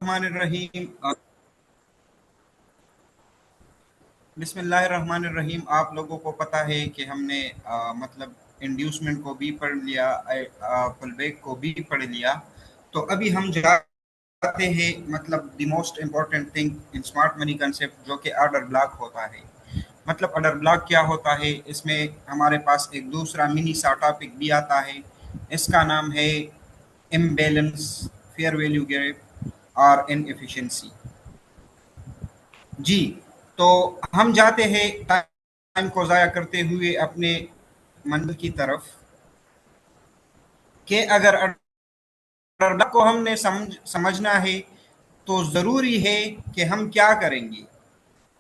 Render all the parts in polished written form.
बिस्मिल्लाहिर्रहमानिर्रहीम। बिस्मिल्लाहिर्रहमानिर्रहीम। आप लोगों को पता है कि हमने मतलब इंड्यूसमेंट को भी पढ़ लिया, पुलबैक को भी पढ़ लिया। तो अभी हम जाते हैं मतलब the most important thing in smart money concept, जो कि ऑर्डर ब्लॉक होता है। मतलब ऑर्डर ब्लॉक क्या होता है, इसमें हमारे पास एक दूसरा मिनी सा टॉपिक भी आता है। इसका नाम है इम्बैलेंस, फेयर वैल्यू गैप और इनएफिशिएंसी। जी, तो हम जाते हैं टाइम को ज़ाया करते हुए अपने मंजिल की तरफ, कि अगर अड्डा को हमने समझना है तो ज़रूरी है कि हम क्या करेंगे,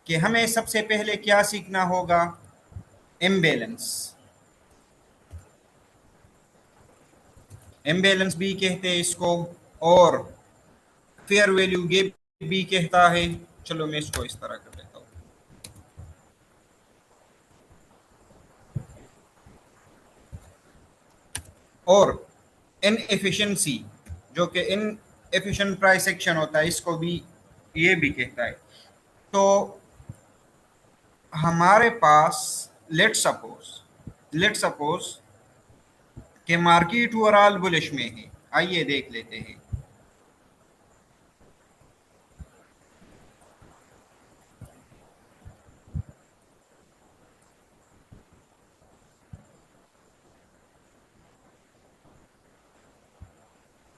कि हमें सबसे पहले क्या सीखना होगा। इम्बैलेंस, इम्बैलेंस भी कहते हैं इसको, और फेयर वैल्यू गैप भी कहता है। चलो मैं इसको इस तरह कर देता हूँ। और इनएफिशिएंसी, जो कि इन एफिशिएंट प्राइस एक्शन होता है, इसको भी ये भी कहता है। तो हमारे पास लेट सपोज कि मार्केट ओवरऑल बुलिश में है। आइए देख लेते हैं।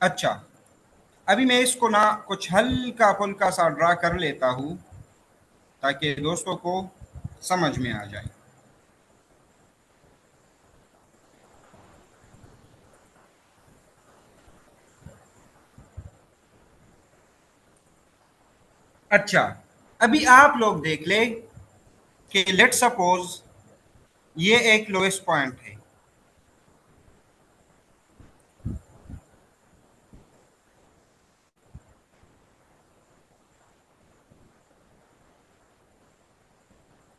अच्छा, अभी मैं इसको ना कुछ हल्का फुल्का सा ड्रा कर लेता हूँ, ताकि दोस्तों को समझ में आ जाए। अच्छा, अभी आप लोग देख ले कि लेट सपोज ये एक लोएस्ट पॉइंट है।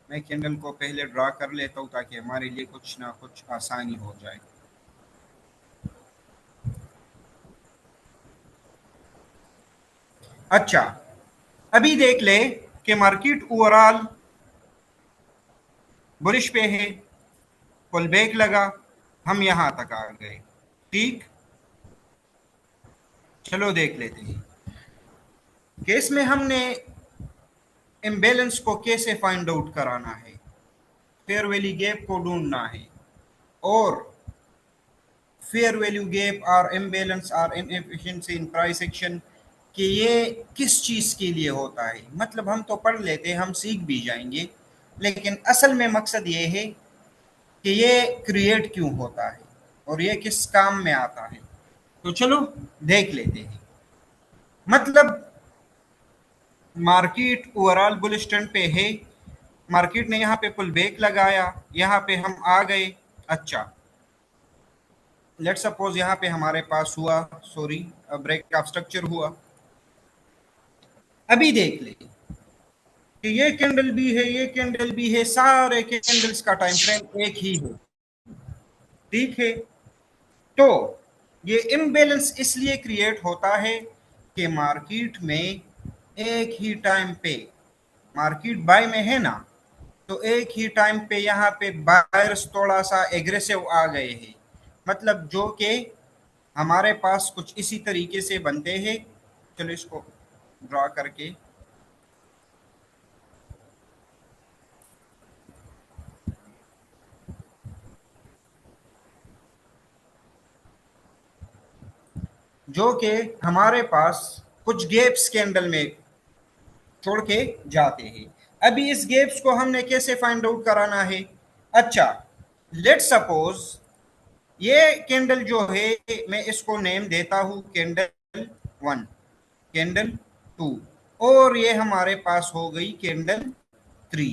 मैं कैंडल को पहले ड्रा कर लेता हूँ, ताकि हमारे लिए कुछ ना कुछ आसानी हो जाए। अच्छा, अभी देख ले कि मार्केट ओवरऑल बुलिश पे है, पुल बैक लगा, हम यहां तक आ गए। ठीक, चलो देख लेते हैं केस में हमने इम्बैलेंस को कैसे फाइंड आउट कराना है। फेयर वैल्यू गैप को ढूंढना है, और फेयर वैल्यू गैप और इम्बैलेंस और इनएफिशिएंसी इन प्राइस एक्शन कि ये किस चीज़ के लिए होता है। मतलब हम तो पढ़ लेते हैं, हम सीख भी जाएंगे, लेकिन असल में मकसद ये है कि ये क्रिएट क्यों होता है और ये किस काम में आता है। तो चलो देख लेते हैं। मतलब मार्केट ओवरऑल बुलिश ट्रेंड पे है, मार्केट ने यहाँ पे पुल बैक लगाया, यहाँ पे हम आ गए। अच्छा, लेट सपोज यहाँ पे हमारे पास हुआ, सॉरी, ब्रेक ऑफ स्ट्रक्चर हुआ। अभी देख ले कि ये कैंडल भी है, ये कैंडल भी है, सारे कैंडल्स का टाइम फ्रेम एक ही है। ठीक है, तो ये इम्बैलेंस इसलिए क्रिएट होता है कि मार्केट में एक ही टाइम पे, मार्केट बाय में है ना, तो एक ही टाइम पे यहाँ पे बायर्स थोड़ा सा एग्रेसिव आ गए हैं। मतलब जो कि हमारे पास कुछ इसी तरीके से बनते हैं। चलो इसको ड्रा करके, जो कि हमारे पास कुछ गैप्स कैंडल में छोड़ के जाते हैं। अभी इस गैप्स को हमने कैसे फाइंड आउट कराना है। अच्छा, लेट सपोज ये कैंडल जो है, मैं इसको नेम देता हूं कैंडल वन, कैंडल टू, और ये हमारे पास हो गई कैंडल थ्री।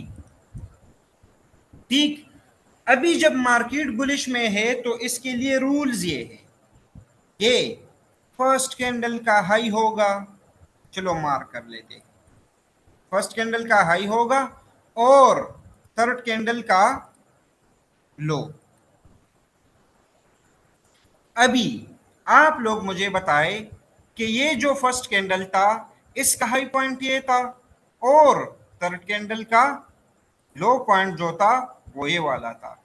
ठीक, अभी जब मार्केट बुलिश में है तो इसके लिए रूल्स ये है, ये फर्स्ट कैंडल का हाई होगा। चलो मार्क कर लेते हैं। फर्स्ट कैंडल का हाई होगा और थर्ड कैंडल का लो। अभी आप लोग मुझे बताएं कि ये जो फर्स्ट कैंडल था, इसका हाई पॉइंट ये था और थर्ड कैंडल का लो पॉइंट जो था वो ये वाला था।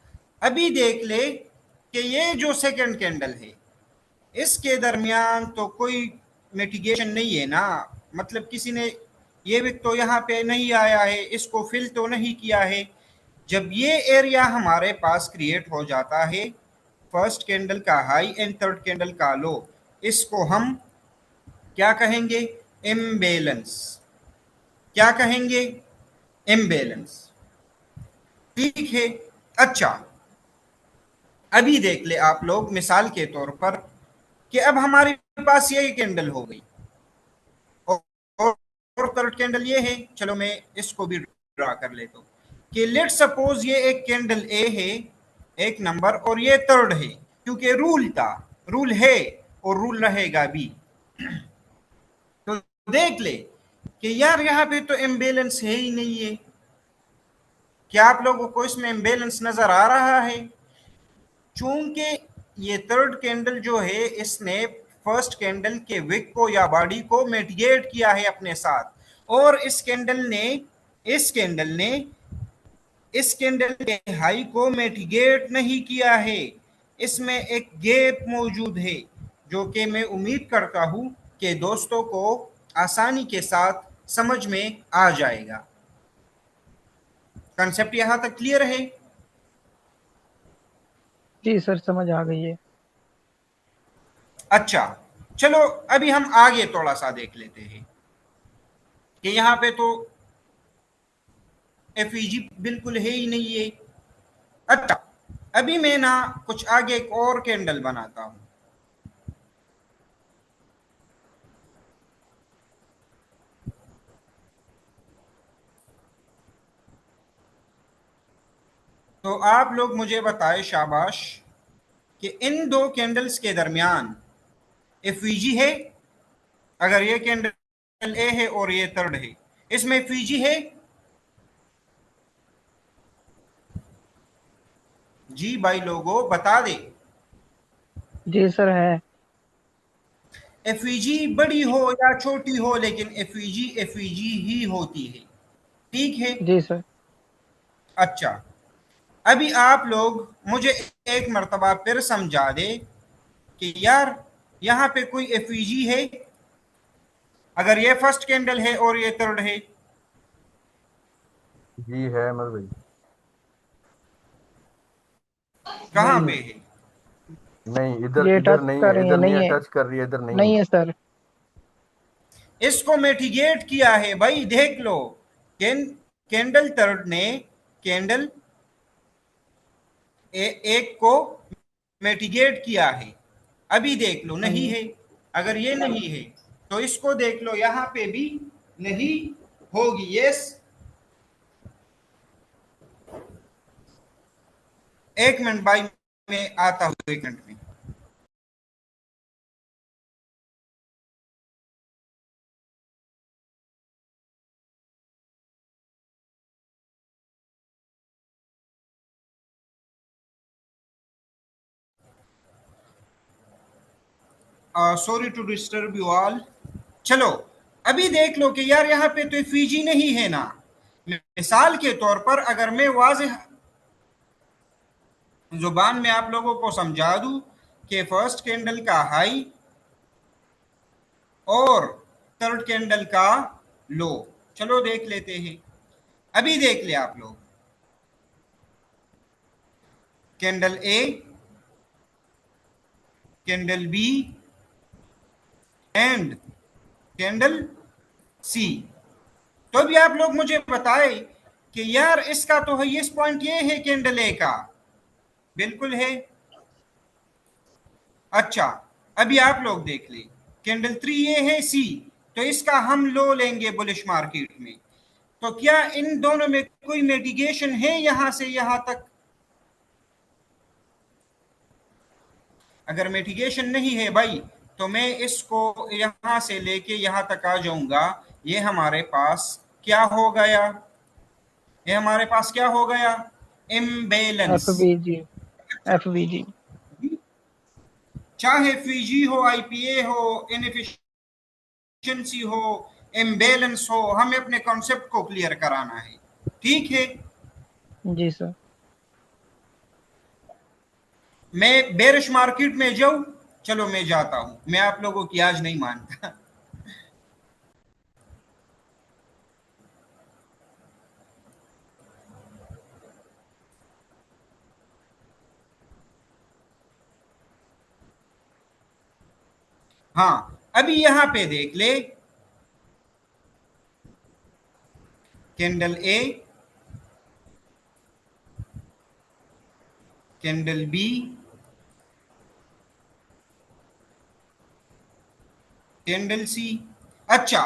अभी देख ले कि ये जो सेकंड कैंडल है इसके दरमियान तो कोई मिटिगेशन नहीं है ना, मतलब किसी ने ये भी तो यहाँ पे नहीं आया है, इसको फिल तो नहीं किया है। जब ये एरिया हमारे पास क्रिएट हो जाता है फर्स्ट कैंडल का हाई एंड थर्ड कैंडल का लो, इसको हम क्या कहेंगे? इम्बेलेंस। क्या कहेंगे? इम्बेलेंस। ठीक है। अच्छा, अभी देख ले आप लोग मिसाल के तौर पर कि अब हमारे पास ये कैंडल हो गई और और थर्ड कैंडल ये है। चलो मैं इसको भी ड्रा कर लेता हूँ कि लेट सपोज ये एक कैंडल ए है, एक नंबर, और ये थर्ड है, क्योंकि रूल था, रूल है और रूल रहेगा भी। तो देख ले कि यार यहाँ पे तो इम्बेलेंस है ही नहीं है। क्या आप लोगों को इसमें इम्बेलेंस नजर आ रहा है? चूंकि ये थर्ड कैंडल जो है इसने फर्स्ट कैंडल के विक को या बॉडी को मिटिगेट किया है अपने साथ, और इस कैंडल ने इस कैंडल के हाई को मिटिगेट नहीं किया है। इसमें एक गैप मौजूद है जो कि मैं उम्मीद करता हूं कि दोस्तों को आसानी के साथ समझ में आ जाएगा। कंसेप्ट यहां तक क्लियर है? जी सर, समझ आ गई है। अच्छा, चलो अभी हम आगे थोड़ा सा देख लेते हैं कि यहाँ पे तो एफईजी बिल्कुल है ही नहीं है। अच्छा, अभी मैं ना कुछ आगे एक और कैंडल बनाता हूँ। तो आप लोग मुझे बताएं शाबाश कि इन दो कैंडल्स के दरमियान एफईजी है? अगर ये कैंडल ए है और ये थर्ड है, इसमें एफईजी है? जी भाई लोगों बता दे। जी सर, है। एफईजी बड़ी हो या छोटी हो, लेकिन एफईजी एफईजी ही होती है। ठीक है। जी सर। अच्छा, अभी आप लोग मुझे एक मर्तबा फिर समझा दे कि यार यहाँ पे कोई एफईजी है? अगर ये फर्स्ट कैंडल है और ये थर्ड है, जी है अमर भाई। कहाँ नहीं, पे है? नहीं, इधर ये इधर टच नहीं कर है, रही है, इधर नहीं नहीं है, है। टच कर रही है, इधर नहीं है। नहीं है सर। इसको मिटिगेट किया है भाई, देख लो। कैंडल थर्ड ने कैंडल एक को मिटिगेट किया है। अभी देख लो हाँ नहीं जी। है। अगर ये नहीं है तो इसको देख लो, यहाँ पे भी नहीं होगी। यस। एक मिनट भाई, मैं आता हूँ एक मिनट में। Sorry to disturb you all. चलो अभी देख लो कि यार यहाँ पे तो फीजी नहीं है ना। मिसाल के तौर पर अगर मैं वाज़ेह जुबान में आप लोगों को समझा दूं कि फर्स्ट कैंडल का हाई और थर्ड कैंडल का लो, चलो देख लेते हैं। अभी देख ले आप लोग, candle A, candle B and candle C. तो अभी आप लोग मुझे बताए कि यार इसका तो हाईएस्ट पॉइंट ये है कैंडल ए का। बिल्कुल है। अच्छा, अभी आप लोग देख ले, कैंडल थ्री ये है सी, तो इसका हम लो लेंगे बुलिश मार्केट में। तो क्या इन दोनों में कोई मिटिगेशन है यहां से यहां तक? अगर मिटिगेशन नहीं है भाई, तो मैं इसको यहां से लेके यहां तक आ जाऊंगा। ये हमारे पास क्या हो गया? ये हमारे पास क्या हो गया? F imbalance. बी जी। एफ बी जी। चाहे फीजी हो, आईपीए हो, इनएफिशिएंसी हो, इम्बैलेंस हो, हमें अपने कॉन्सेप्ट को क्लियर कराना है। ठीक है, जी सर। मैं बेरिश मार्केट में जाऊं? चलो मैं जाता हूं, मैं आप लोगों की आज नहीं मानता। हाँ, अभी यहां पे देख ले, candle A, candle B, candle C. अच्छा,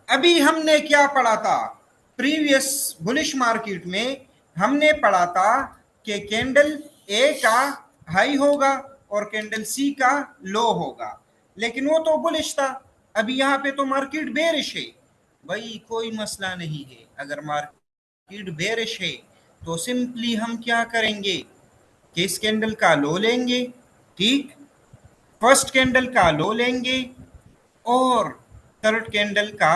अभी हमने क्या पढ़ा था प्रीवियस बुलिश मार्केट में? हमने पढ़ा था कि कैंडल ए का हाई होगा और कैंडल सी का लो होगा, लेकिन वो तो बुलिश था। अभी यहाँ पे तो मार्केट बेरिश है। भाई कोई मसला नहीं है, अगर मार्केट बेरिश है तो सिंपली हम क्या करेंगे कि इस कैंडल का लो लेंगे, ठीक, फर्स्ट कैंडल का लो लेंगे और थर्ड कैंडल का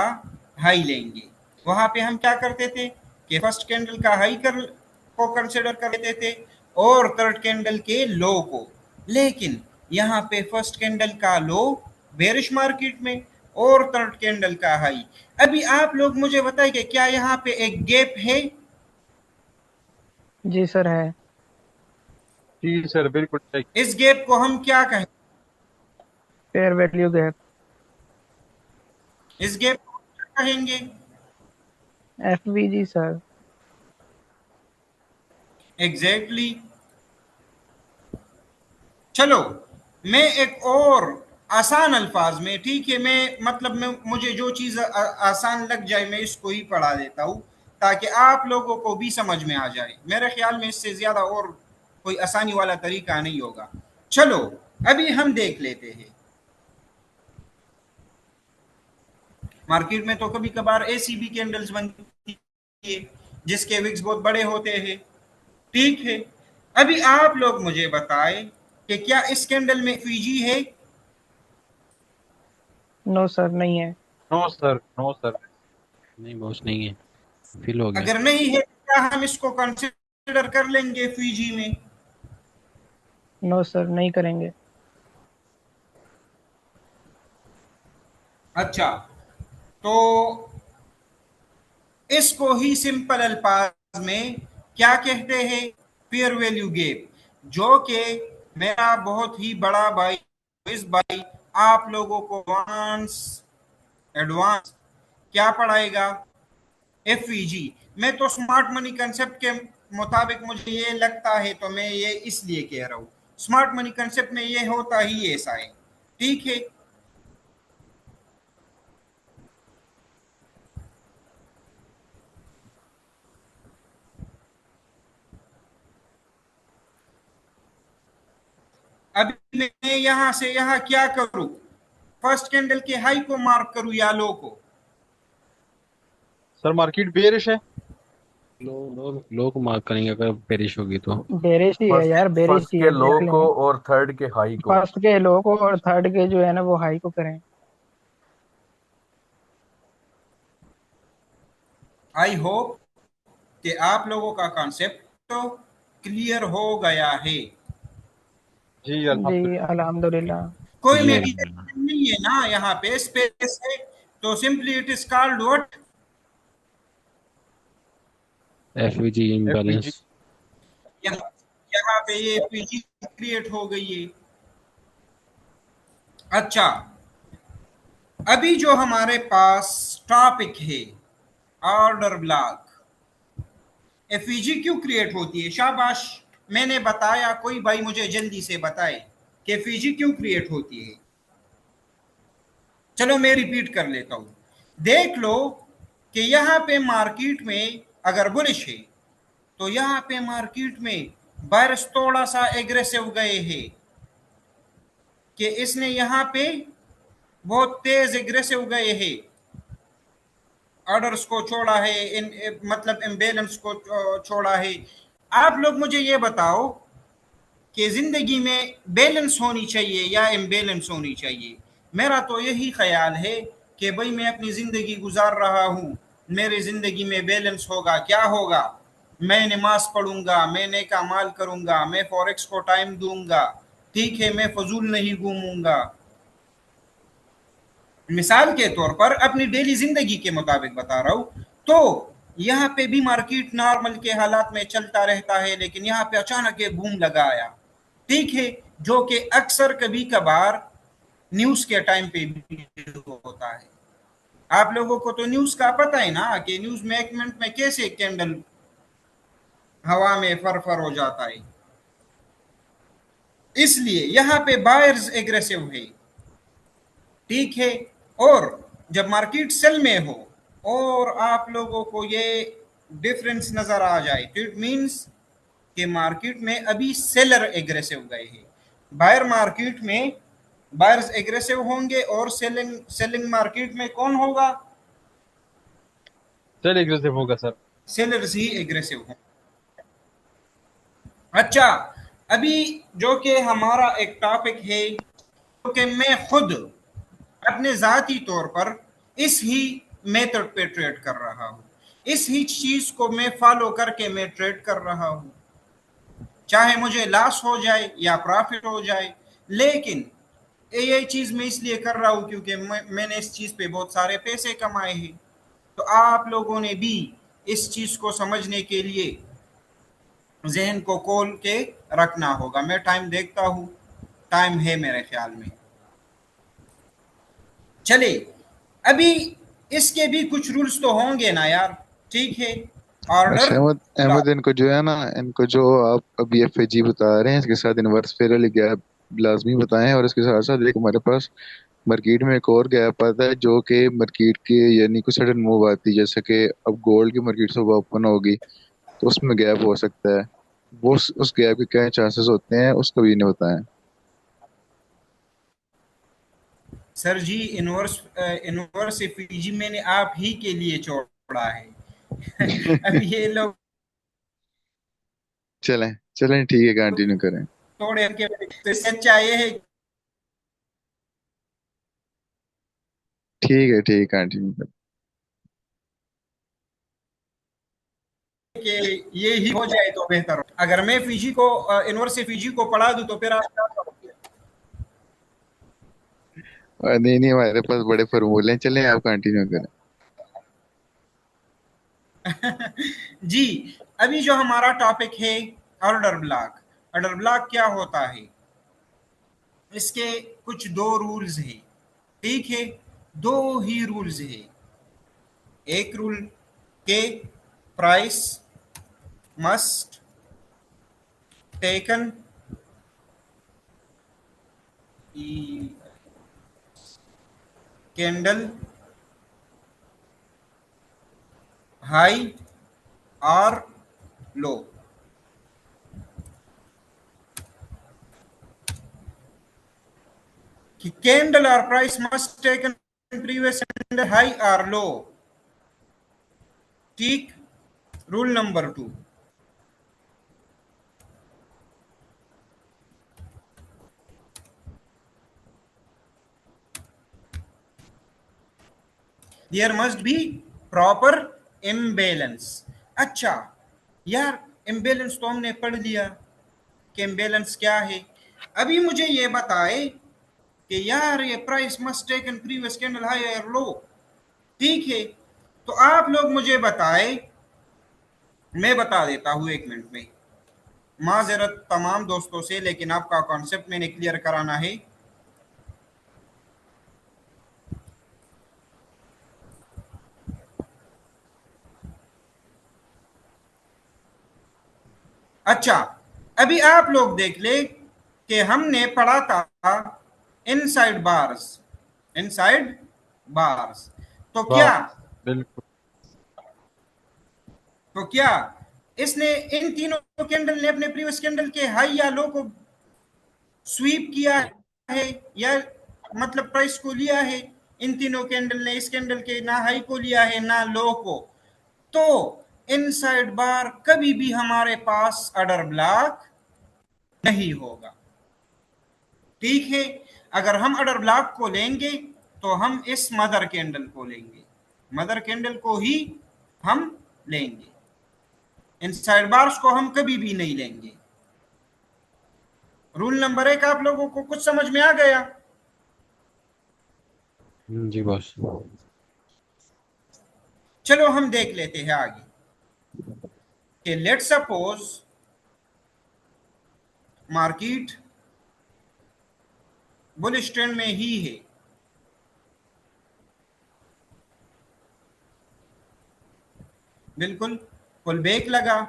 हाई लेंगे। वहां पे हम क्या करते थे कि फर्स्ट कैंडल का हाई को कंसिडर कर लेते थे और थर्ड कैंडल के लो को। लेकिन यहाँ पे फर्स्ट कैंडल का लो बेरिश मार्केट में और थर्ड कैंडल का हाई। अभी आप लोग मुझे बताइए, क्या यहाँ पे एक गैप है? जी सर है। जी सर, बिल्कुल ठीक। इस गैप को हम क्या कहें? Fair value gap. इस गैप को क्या कहेंगे? FVG sir. एग्जैक्टली। चलो मैं एक और आसान अल्फाज में, ठीक है, मैं मतलब मैं मुझे जो चीज़ आसान लग जाए मैं इसको ही पढ़ा देता हूँ ताकि आप लोगों को भी समझ में आ जाए। मेरे ख्याल में इससे ज़्यादा और कोई आसानी वाला तरीका नहीं होगा। चलो अभी हम देख लेते हैं, मार्केट में तो कभी कभार ऐसी भी कैंडल्स बनती है जिसके विक्स बहुत बड़े होते हैं, ठीक है। अभी आप लोग मुझे बताएं कि क्या इस कैंडल में फीजी है? नो सर नहीं है। No sir, no sir. नहीं बॉस, नहीं है, फिल हो गया। अगर नहीं है तो क्या हम इसको कंसिडर कर लेंगे फीजी में? नो सर नहीं करेंगे। अच्छा, तो इसको ही सिंपल अल्फाज में क्या कहते हैं? फेयर वैल्यू गैप, जो कि मेरा बहुत ही बड़ा भाई इस भाई आप लोगों को एडवांस क्या पढ़ाएगा? एफईजी। मैं तो स्मार्ट मनी कंसेप्ट के मुताबिक मुझे ये लगता है, तो मैं ये इसलिए कह रहा हूँ, स्मार्ट मनी कंसेप्ट में ये होता ही ऐसा है, ठीक है। अभी मैं यहां से यहां क्या करूं? फर्स्ट कैंडल के हाई को मार्क करूं या लो को? सर मार्केट बेरिश है। लो लो लो को मार्क करेंगे अगर पेरिश होगी तो। बेरिश ही है फर्स्ट यार, बेरिश फर्स्ट ही के है, लो देख को लेंगे। और थर्ड के हाई को। फर्स्ट के लो को और थर्ड के जो है ना वो हाई को करें। आई होप कि आप लोगों का कॉन्सेप्ट तो क्लियर हो गया है। जी जी अल्हम्दुलिल्लाह। अल्हम्दुलिल्लाह। कोई जी मेडिटेशन नहीं है ना, यहाँ पे स्पेस है, तो simply it is called what? FVG FVG. Imbalance. यहाँ यहाँ पे ये पीजी क्रिएट हो गई है। अच्छा, अभी जो हमारे पास टॉपिक है ऑर्डर ब्लॉक, एफईजी क्यों क्रिएट होती है? शाबाश, मैंने बताया, कोई भाई मुझे जल्दी से बताए कि एफईजी क्यों क्रिएट होती है। चलो मैं रिपीट कर लेता हूं। देख लो कि यहाँ पे मार्केट में अगर बुलिश है तो यहाँ पे मार्केट में बायर्स थोड़ा सा एग्रेसिव गए हैं कि इसने यहाँ पे बहुत तेज एग्रेसिव गए हैं, ऑर्डर्स को छोड़ा है, मतलब इम्बेलेंस को छोड़ा है। आप लोग मुझे ये बताओ कि जिंदगी में बैलेंस होनी चाहिए या इम्बेलेंस होनी चाहिए? मेरा तो यही ख्याल है कि भाई मैं अपनी जिंदगी गुजार रहा हूँ, मेरी जिंदगी में बैलेंस होगा, क्या होगा, मैं नमाज पढ़ूंगा, मैं नेक अमाल करूंगा, मैं फॉरेक्स को टाइम दूंगा, ठीक है, मैं फजूल नहीं घूमूंगा। मिसाल के तौर पर अपनी डेली जिंदगी के मुताबिक बता रहा हूं। तो यहाँ पे भी मार्केट नॉर्मल के हालात में चलता रहता है, लेकिन यहाँ पे अचानक एक बूम लगा आया, ठीक है, जो कि अक्सर कभी कभार न्यूज के टाइम पे भी होता है। आप लोगों को तो न्यूज का पता है ना कि न्यूज में 1 मिनट में कैसे कैंडल हवा में फर हो जाता है। इसलिए यहाँ पे बायर्स एग्रेसिव है, ठीक है। और जब मार्केट सेल में हो और आप लोगों को ये डिफरेंस नजर आ जाए तो इट मींस कि मार्केट में अभी सेलर एग्रेसिव गए हैं। बायर मार्केट में बायर्स एग्रेसिव होंगे और सेलिंग मार्केट में कौन होगा? सेल एग्रेसिव होगा सर। सेलर्स ही एग्रेसिव होंगे। अच्छा, अभी जो कि हमारा एक टॉपिक है, जो कि मैं खुद अपने जाती तौर पर इस ही मेथड पे ट्रेड कर रहा हूं, इस ही चीज को मैं फॉलो करके मैं ट्रेड कर रहा हूं, चाहे मुझे लॉस हो जाए या प्रॉफिट हो जाए। लेकिन ये चीज मैं इसलिए कर रहा हूं क्योंकि मैंने इस चीज पे बहुत सारे पैसे कमाए हैं। तो आप लोगों ने भी इस चीज को समझने के लिए जहन को खोल के रखना होगा। मैं टाइम देखता हूं, टाइम है मेरे ख्याल में। चले, अभी इसके भी कुछ रूल्स तो होंगे ना यार, ठीक है। ऑर्डर अहमद अहमद, इनको जो है ना, इनको जो आप अभी एफएजी बता रहे हैं, इसके साथ इनवर्स फेरल गैप लाजमी बताएं। और इसके साथ साथ एक हमारे पास मार्केट में एक और गैप आता है जो कि मार्केट के यानी कुछ सडन मूव आती है, जैसे कि अब गोल्ड की मार्केट सुबह ओपन होगी तो उसमें गैप हो सकता है। वो उस गैप के क्या चांसेस होते हैं उसको भी इन्हें बताएं। सर जी, इनवर्स इनवर्स एफईजी मैंने आप ही के लिए छोड़ा है। अब ये लोग चलें चलें, ठीक है, कंटिन्यू करें। थोड़े के तो सच्चा ये है ठीक है, ठीक है, कंटिन्यू करें। कि ये ही हो जाए तो बेहतर हो। अगर मैं फीजी को इनवर्स एफईजी को पढ़ा दूं तो फिर आप क्या करोगे? नहीं नहीं, हमारे पास बड़े फॉर्मूले हैं, चलें आप कंटिन्यू करें। जी, अभी जो हमारा टॉपिक है ऑर्डर ब्लॉक। ऑर्डर ब्लॉक क्या होता है? इसके कुछ दो रूल्स हैं, ठीक है, दो ही रूल्स है। एक रूल के price must taken candle high और लो। कि कैंडल और price must taken previous candle high और लो, ठीक। Rule number 2, there must be proper imbalance. अच्छा यार, इम्बेलेंस तो हमने पढ़ लिया कि इम्बेलेंस क्या है। अभी मुझे ये बताए कि यार ये price must taken previous candle high और लो, ठीक है। तो आप लोग मुझे बताए, मैं बता देता हूं 1 मिनट में। माजरत तमाम दोस्तों से, लेकिन आपका कॉन्सेप्ट मैंने क्लियर कराना है। अच्छा, अभी आप लोग देख ले कि हमने पढ़ा था इनसाइड बार्स, इनसाइड बार्स। तो वाह, क्या बिल्कुल। तो क्या इसने इन तीनों कैंडल ने अपने प्रीवियस कैंडल के हाई या लो को स्वीप किया है, या मतलब प्राइस को लिया है? इन तीनों कैंडल ने इस कैंडल के ना हाई को लिया है ना लो को। तो इनसाइड बार कभी भी हमारे पास ऑर्डर ब्लॉक नहीं होगा, ठीक है। अगर हम ऑर्डर ब्लॉक को लेंगे तो हम इस मदर कैंडल को लेंगे, मदर कैंडल को ही हम लेंगे, इन साइड बार्स को हम कभी भी नहीं लेंगे। रूल नंबर 1 आप लोगों को कुछ समझ में आ गया? जी बॉस। चलो हम देख लेते हैं आगे कि let's suppose market bullish trend में ही है, बिल्कुल पुल बैक लगा,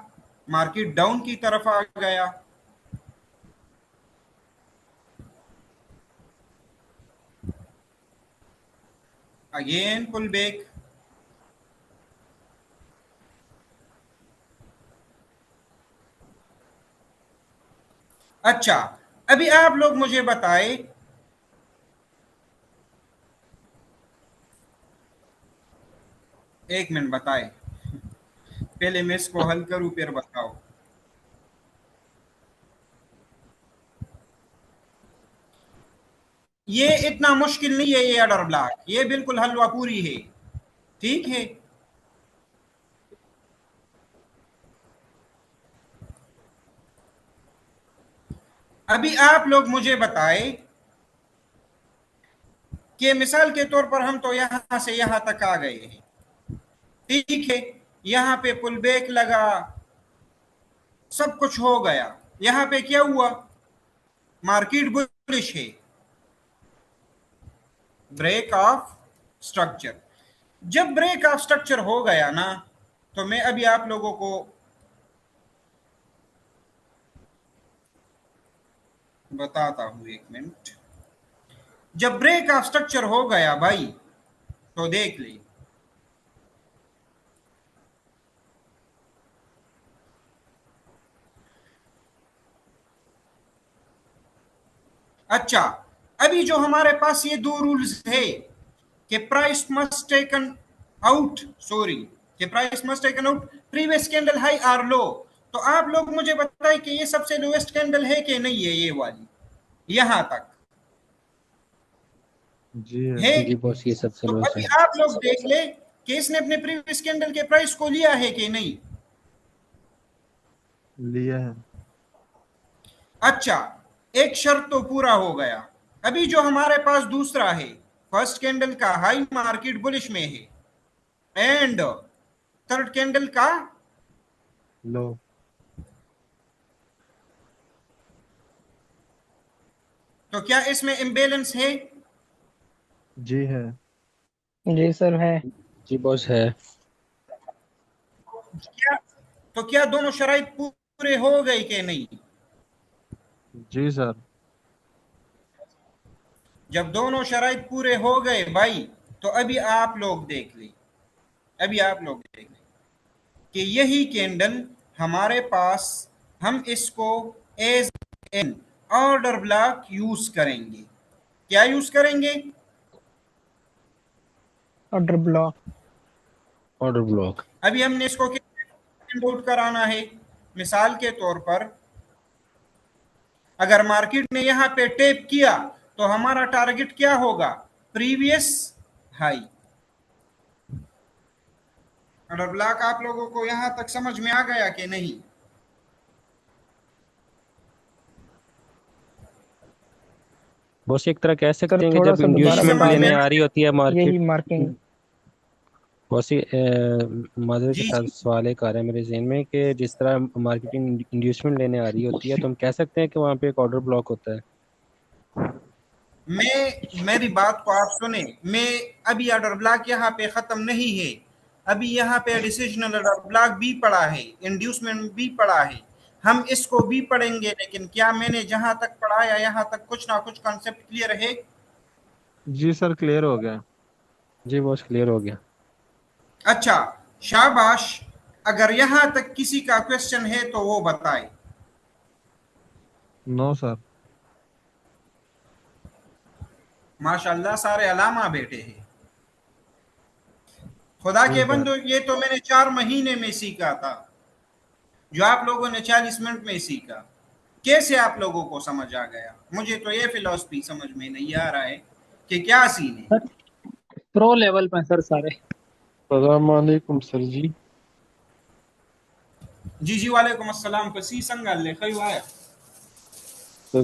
मार्केट डाउन की तरफ आ गया, अगेन पुल बैक, अच्छा अभी आप लोग मुझे बताएं, एक मिनट बताएं, पहले मैं इसको हल करूं फिर बताओ। ये इतना मुश्किल नहीं है, ये ऑर्डर ब्लॉक, ये बिल्कुल हलवा पूरी है, ठीक है। अभी आप लोग मुझे बताएं कि मिसाल के तौर पर हम तो यहां से यहां तक आ गए हैं, ठीक है, यहां पे पुल बैक लगा, सब कुछ हो गया, यहां पे क्या हुआ, मार्केट बुलिश है, ब्रेक ऑफ स्ट्रक्चर। जब ब्रेक ऑफ स्ट्रक्चर हो गया ना, तो मैं अभी आप लोगों को बताता हूं, एक मिनट। जब ब्रेक ऑफ स्ट्रक्चर हो गया भाई, तो देख ले, अच्छा अभी जो हमारे पास ये दो रूल्स है कि price must taken out, sorry, कि price must taken out previous candle high or low, तो आप लोग मुझे बताएं कि ये सबसे लोएस्ट कैंडल है कि नहीं है, ये वाली यहां तक जी है। जी बॉस, ये सबसे तो लोएस्ट अभी है। आप लोग देख ले कि इसने अपने प्रीवियस कैंडल के प्राइस को लिया है कि नहीं। लिया है। अच्छा एक शर्त तो पूरा हो गया, अभी जो हमारे पास दूसरा है, फर्स्ट कैंडल का हाई मार्केट बुलिश में है एंड थर्ड कैंडल का लो। तो क्या इसमें इम्बेलेंस है? जी है। जी सर है। जी बॉस है। क्या तो क्या दोनों शराइत पूरे हो गए कि नहीं? जी सर। जब दोनों शराइत पूरे हो गए भाई, तो अभी आप लोग देख लें, अभी आप लोग देख लें कि यही कैंडल हमारे पास, हम इसको as an order block use करेंगे। क्या यूज करेंगे? Order block. Order block. अभी हमने इसको फाइंड आउट कराना है, मिसाल के तौर पर अगर मार्केट ने यहां पे टेप किया, तो हमारा टारगेट क्या होगा, प्रीवियस हाई। ऑर्डर ब्लॉक आप लोगों को यहां तक समझ में आ गया कि नहीं? बॉस एक तरह कह सर सकते हैं कि थोड़ा जब सा दोबारा इंड्यूसमेंट समझ बता में लेने दें, आ आ रही होती है यही मार्केट। मार्किंग। बॉस माधुरी के जी साथ जी, सवाल एक आ रहा है मेरे जहन में कि जिस तरह मार्केटिंग इंड्यूसमेंट लेने आ रही होती है, तो हम कह सकते हैं कि वहाँ पे एक ऑर्डर ब्लॉक होता है। मेरी बात को आप सुने, मैं अभी ऑर्डर ब्लॉक यहाँ पे खत्म नहीं है, अभी यहाँ पे डिसीजनल ऑर्डर ब्लॉक भी पड़ा है, इंड्यूसमेंट भी पड़ा है, हम इसको भी पढ़ेंगे, लेकिन क्या मैंने जहां तक पढ़ाया यहाँ तक कुछ ना कुछ कॉन्सेप्ट क्लियर है? जी सर, क्लियर हो गया। जी बॉस क्लियर हो गया। अच्छा शाबाश, अगर यहां तक किसी का क्वेश्चन है तो वो बताए। No sir. माशाल्लाह सारे अलामा बैठे हैं, खुदा जी के सर। बंदो, ये तो मैंने 4 महीने में सीखा था, जो आप लोगों ने 40 मिनट में सीखा। कैसे आप लोगों को समझ आ गया? मुझे तो ये फिलॉसफी समझ में नहीं आ रहा है कि क्या सीन है। प्रो लेवल में सर सारे। सलाम वालेकुम सर जी। जी जी वालेकुम अस्सलाम पसी संगाले खै वाया सर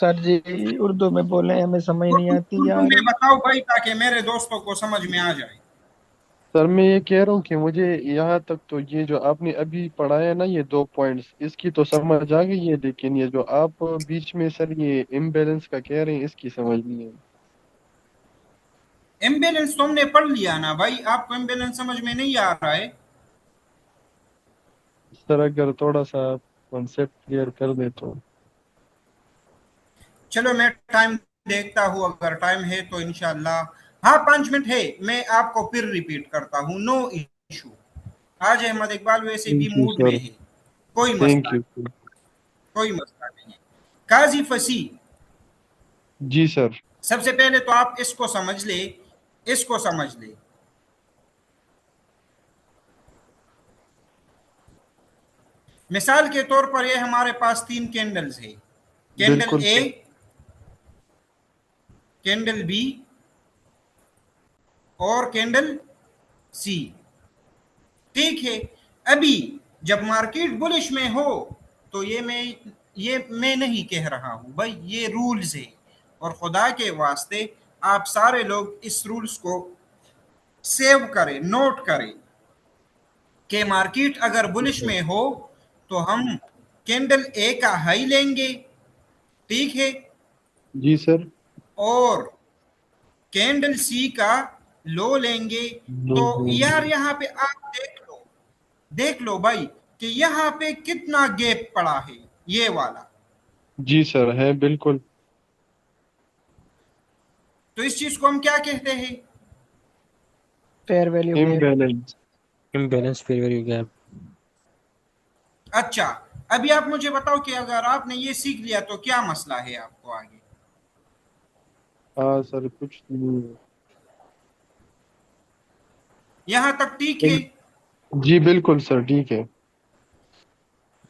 सर जी उर्दू में बोले हमें समझ नहीं आती उर्दू यार। में बताओ भाई ताकि मेरे दोस्तों को समझ में आ जाए। सर मैं ये कह रहा हूँ कि मुझे यहाँ तक तो ये जो आपने अभी पढ़ा है ना ये 2 पॉइंट्स इसकी तो समझ आ गई है लेकिन ये जो आप बीच में सर ये इम्बैलेंस का कह रहे हैं इसकी समझ नहीं है। इम्बैलेंस तो हमने पढ़ लिया ना भाई, आपको इम्बैलेंस समझ में नहीं आ रहा है? सर अगर थोड़ा सा कॉन्सेप्ट क्लियर कर दे तो। चलो मैं टाइम देखता हूँ, अगर टाइम है तो इंशाल्लाह। हाँ 5 मिनट है, मैं आपको फिर रिपीट करता हूँ, नो इशू। आज अहमद इकबाल वैसे भी थैंक यू मूड में सर। है, कोई थैंक मसला यू। नहीं, कोई मसला नहीं है। काजी फसी, जी सर। सबसे पहले तो आप इसको समझ ले, इसको समझ ले। मिसाल के तौर पर ये हमारे पास 3 कैंडल्स है, कैंडल बिल्कुल ए, सर। कैंडल बी और कैंडल सी। ठीक है, अभी जब मार्केट बुलिश में हो तो ये मैं नहीं कह रहा हूं भाई, ये रूल्स है। और खुदा के वास्ते आप सारे लोग इस रूल्स को सेव करें, नोट करें कि मार्केट अगर बुलिश में हो तो हम कैंडल ए का हाई लेंगे, ठीक है, जी सर। और कैंडल सी का लो लेंगे। तो यार यहाँ पे आप देख लो भाई कि यहाँ पे कितना गैप पड़ा है, ये वाला। जी सर है बिल्कुल। तो इस चीज को हम क्या कहते हैं? Fair value gap. Imbalance. Imbalance fair value gap. अच्छा, अभी आप मुझे बताओ कि अगर आपने ये सीख लिया तो क्या मसला है आपको आगे? हाँ सर कुछ नहीं है। यहां तक ठीक है? जी बिल्कुल सर ठीक है।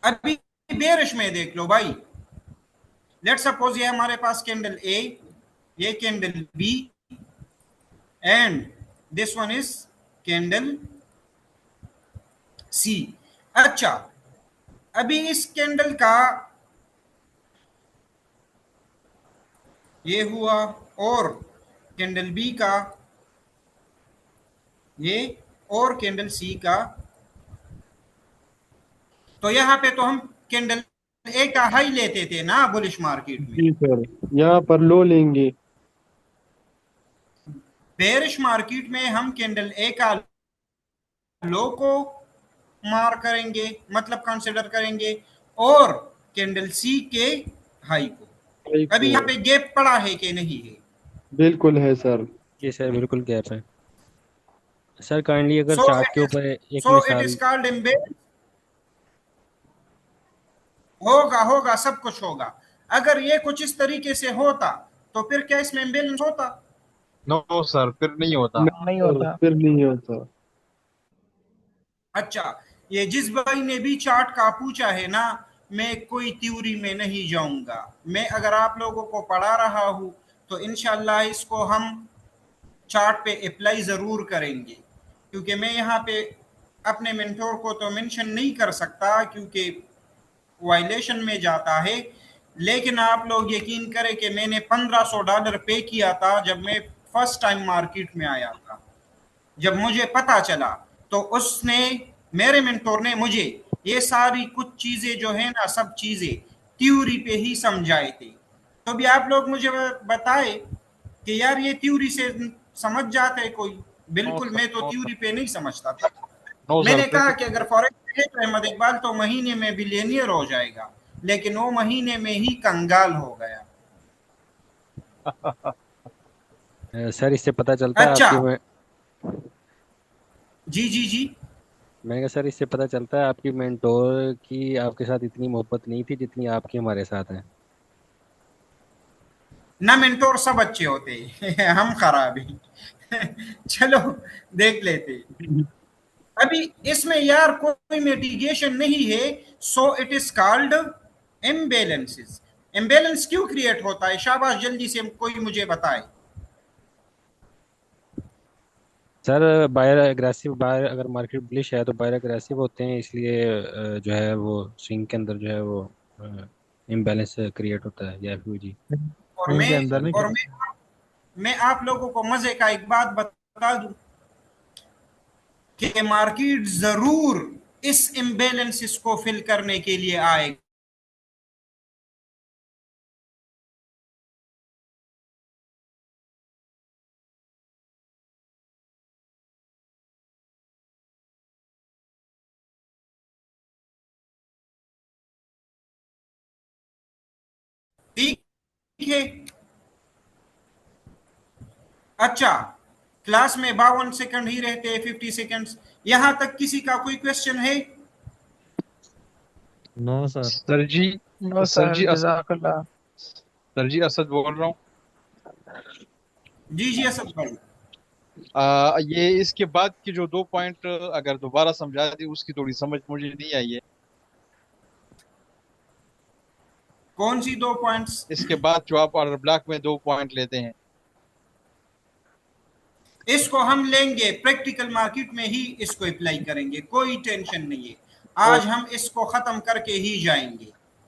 अभी बेरिश में देख लो भाई, लेट सपोज ये हमारे पास कैंडल ए, ये candle B and this one is candle C. अच्छा, अभी इस कैंडल का ये हुआ और कैंडल बी का ये और कैंडल सी का, तो यहां पे तो हम कैंडल ए का हाई लेते थे ना बुलिश मार्केट में। जी सर यहाँ पर लो लेंगे। बेरिश मार्केट में हम कैंडल ए का लो को मार करेंगे, मतलब कंसिडर करेंगे, और कैंडल सी के हाई को। अभी यहाँ पे गैप पड़ा है कि नहीं है? बिल्कुल है सर। जी सर बिल्कुल गैप है। सर काइंडली अगर सो चार्ट के ऊपर एक इट इज मिसाल। Called imbalance. होगा होगा, सब कुछ होगा। अगर ये कुछ इस तरीके से होता तो फिर क्या इसमें इम्बेलेंस होता? नो सर, फिर नहीं होता। नहीं सर होता। फिर नहीं होता। अच्छा, ये जिस भाई ने भी चार्ट का पूछा है ना, मैं कोई थ्योरी में नहीं जाऊंगा। मैं अगर आप लोगों को पढ़ा रहा हूं तो इंशाल्लाह इसको हम चार्ट पे अप्लाई ज़रूर करेंगे, क्योंकि मैं यहाँ पे अपने मेंटोर को तो मेंशन नहीं कर सकता क्योंकि वायलेशन में जाता है। लेकिन आप लोग यकीन करें कि मैंने $1500 पे किया था जब मैं फर्स्ट टाइम मार्केट में आया था। जब मुझे पता चला तो उसने, मेरे मेंटोर ने मुझे ये सारी कुछ चीज़ें जो है ना, सब चीज़ें थ्योरी पे ही समझाए थे। तो भी आप लोग मुझे बताए कि यार ये थ्योरी से समझ जाते कोई? बिल्कुल, मैं तो थ्योरी पे नहीं समझता था। नो मैंने सर, कहा कि अगर फॉरेक्स है तो अहमद इकबाल तो महीने में बिलियनियर हो जाएगा, लेकिन वो महीने में ही कंगाल हो गया। सर इससे पता चलता है अच्छा, आपकी मैं जी जी जी। मैंने कहा सर इससे पता चलता है आपकी मेंटोर की आपके साथ इतनी मोहब्बत नहीं थी जितनी आपकी हमारे साथ है। ना मेंटोर सब अच्छे होते हैं हम खराब हैं। चलो देख लेते। अभी इसमें यार कोई मिटिगेशन नहीं है, so it is called imbalances. Imbalance क्यों क्रिएट होता है? शाबाश, जल्दी से कोई मुझे बताए। सर बायर एग्रेसिव, बायर अगर मार्केट बुलिश है तो बायर एग्रेसिव होते हैं, इसलिए जो है वो स्विंग के अंदर जो है वो इम्बैलेंस क्रिएट होता है या फिर जी। और इनके अंदर नहीं मैं आप लोगों को मजे का एक बात बता दूं कि मार्केट जरूर इस इम्बैलेंसेस को फिल करने के लिए आएगी। ठीक है, अच्छा, क्लास में 52 सेकंड ही रहते हैं, 50 सेकंड्स। यहां तक किसी का कोई क्वेश्चन है? No sir. सर जी, नो सर सर, जी जज़ाकल्लाह। सर जी असद बोल रहा हूँ। जी जी असद भाई। ये इसके बाद की जो 2 पॉइंट अगर दोबारा समझा दी, उसकी थोड़ी समझ मुझे नहीं आई है। कौन सी 2 पॉइंट्स? इसके बाद जो आप ऑर्डर ब्लॉक में 2 पॉइंट लेते हैं, इसको हम लेंगे प्रैक्टिकल मार्केट में ही, इसको अप्लाई करेंगे, कोई टेंशन नहीं है। आज हम इसको खत्म करके ही जाएंगे,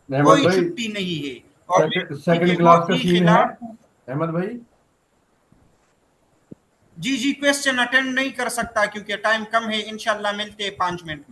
कोई छुट्टी नहीं है। और सेकंड क्लास का सीन है अहमद भाई। जी जी, क्वेश्चन अटेंड नहीं कर सकता क्योंकि टाइम कम है। इंशाल्लाह मिलते हैं 5 मिनट में।